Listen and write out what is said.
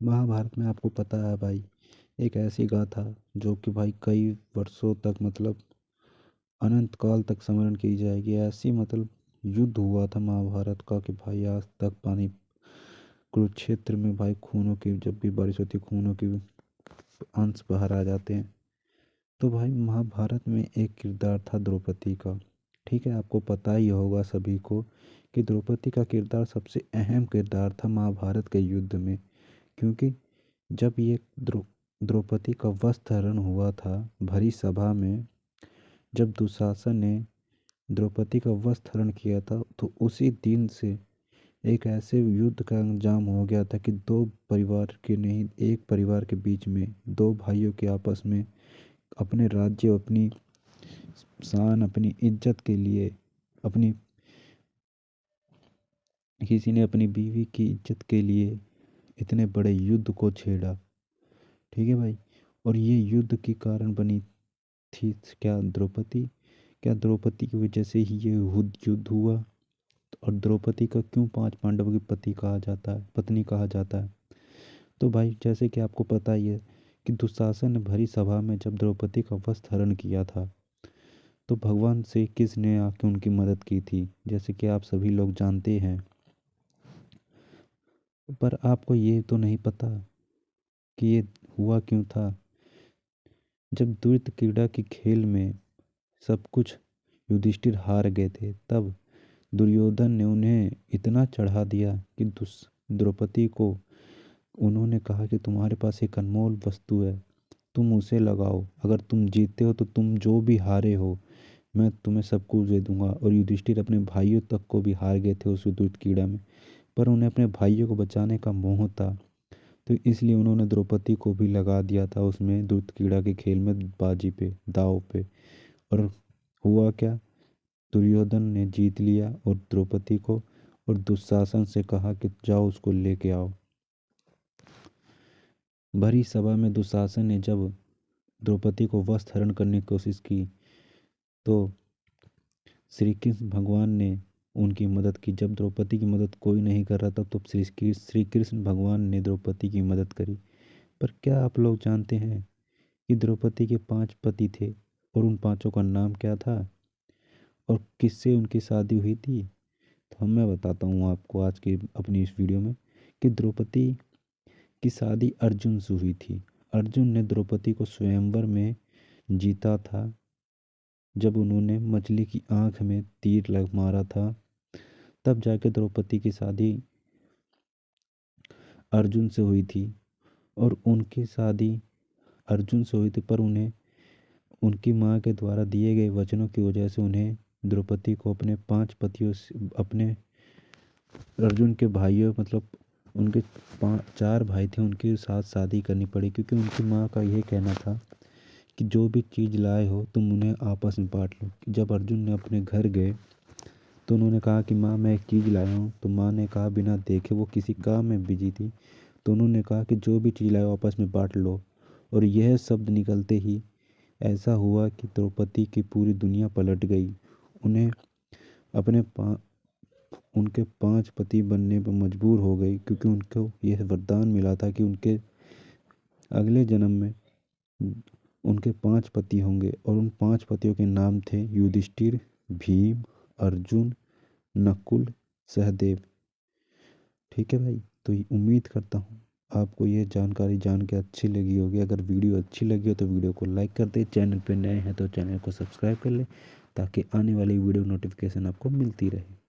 महाभारत में आपको पता है भाई, एक ऐसी गाथा जो कि भाई कई वर्षों तक मतलब अनंत काल तक स्मरण की जाएगी। ऐसी मतलब युद्ध हुआ था महाभारत का कि भाई आज तक पानी कुरुक्षेत्र में भाई खूनों की जब भी बारिश होती है खूनों की अंश बाहर आ जाते हैं। तो भाई महाभारत में एक किरदार था द्रौपदी का। ठीक है, आपको पता ही होगा सभी को कि द्रौपदी का किरदार सबसे अहम किरदार था महाभारत के युद्ध में। क्योंकि जब ये द्रौपदी का वस्त्र हरण हुआ था भरी सभा में, जब दुशासन ने द्रौपदी का वस्त्र हरण किया था तो उसी दिन से एक ऐसे युद्ध का अंजाम हो गया था कि दो परिवार के नहीं, एक परिवार के बीच में दो भाइयों के आपस में अपने राज्य, अपनी शान, अपनी इज्जत के लिए, अपनी किसी ने अपनी बीवी की इज्जत के लिए इतने बड़े युद्ध को छेड़ा। ठीक है भाई। और ये युद्ध के कारण बनी थी क्या द्रौपदी, क्या द्रौपदी की वजह से ही ये युद्ध हुआ। और द्रौपदी का क्यों पांच पांडवों की पति कहा जाता है, पत्नी कहा जाता है। तो भाई जैसे कि आपको पता ही है कि दुशासन ने भरी सभा में जब द्रौपदी का वस्त्र हरण किया था तो भगवान श्री कृष्ण ने आके उनकी मदद की थी, जैसे कि आप सभी लोग जानते हैं। पर आपको ये तो नहीं पता कि ये हुआ क्यों था। जब द्वैत क्रीड़ा की खेल में सब कुछ युधिष्ठिर हार गए थे, तब दुर्योधन ने उन्हें इतना चढ़ा दिया कि द्रौपदी को उन्होंने कहा कि तुम्हारे पास एक अनमोल वस्तु है, तुम उसे लगाओ, अगर तुम जीते हो तो तुम जो भी हारे हो मैं तुम्हें सब कुछ दे दूंगा। और युधिष्ठिर अपने भाइयों तक को भी हार गए थे उस द्वैत क्रीड़ा में, पर उन्हें अपने भाइयों को बचाने का मोह था, तो इसलिए उन्होंने द्रौपदी को भी लगा दिया था उसमें दूध कीड़ा के खेल में, बाजी पे, दाव पे। और हुआ क्या, दुर्योधन ने जीत लिया और द्रौपदी को, और दुशासन से कहा कि जाओ उसको लेके आओ। भरी सभा में दुशासन ने जब द्रौपदी को वस्त्र हरण करने की कोशिश की तो श्री कृष्ण भगवान ने उनकी मदद की। जब द्रौपदी की मदद कोई नहीं कर रहा था तो श्री कृष्ण भगवान ने द्रौपदी की मदद करी। पर क्या आप लोग जानते हैं कि द्रौपदी के पांच पति थे और उन पांचों का नाम क्या था और किससे उनकी शादी हुई थी। तो हम मैं बताता हूँ आपको आज की अपनी इस वीडियो में कि द्रौपदी की शादी अर्जुन से हुई थी। अर्जुन ने द्रौपदी को स्वयंवर में जीता था जब उन्होंने मछली की आंख में तीर लग मारा था, तब जाके द्रौपदी की शादी अर्जुन से हुई थी। और उनकी शादी अर्जुन से हुई थी, पर उन्हें उनकी माँ के द्वारा दिए गए वचनों की वजह से उन्हें द्रौपदी को अपने पांच पतियों से, अपने अर्जुन के भाइयों मतलब उनके चार भाई थे उनके साथ शादी करनी पड़ी। क्योंकि उनकी माँ का यह कहना था कि जो भी चीज़ लाए हो तुम उन्हें आपस में बांट लो। जब अर्जुन ने अपने घर गए तो उन्होंने कहा कि माँ मैं एक चीज़ लाया हूँ, तो माँ ने कहा बिना देखे, वो किसी काम में बिजी थी, तो उन्होंने कहा कि जो भी चीज़ लाए हो आपस में बांट लो। और यह शब्द निकलते ही ऐसा हुआ कि द्रौपदी की पूरी दुनिया पलट गई। उन्हें अपने उनके पांच पति बनने पर मजबूर हो गई, क्योंकि उनको यह वरदान मिला था कि उनके अगले जन्म में उनके पांच पति होंगे। और उन पांच पतियों के नाम थे युधिष्ठिर, भीम, अर्जुन, नकुल, सहदेव। ठीक है भाई, तो उम्मीद करता हूँ आपको ये जानकारी जान के अच्छी लगी होगी। अगर वीडियो अच्छी लगी हो तो वीडियो को लाइक कर दे, चैनल पे नए हैं तो चैनल को सब्सक्राइब कर ले ताकि आने वाली वीडियो नोटिफिकेशन आपको मिलती रहे।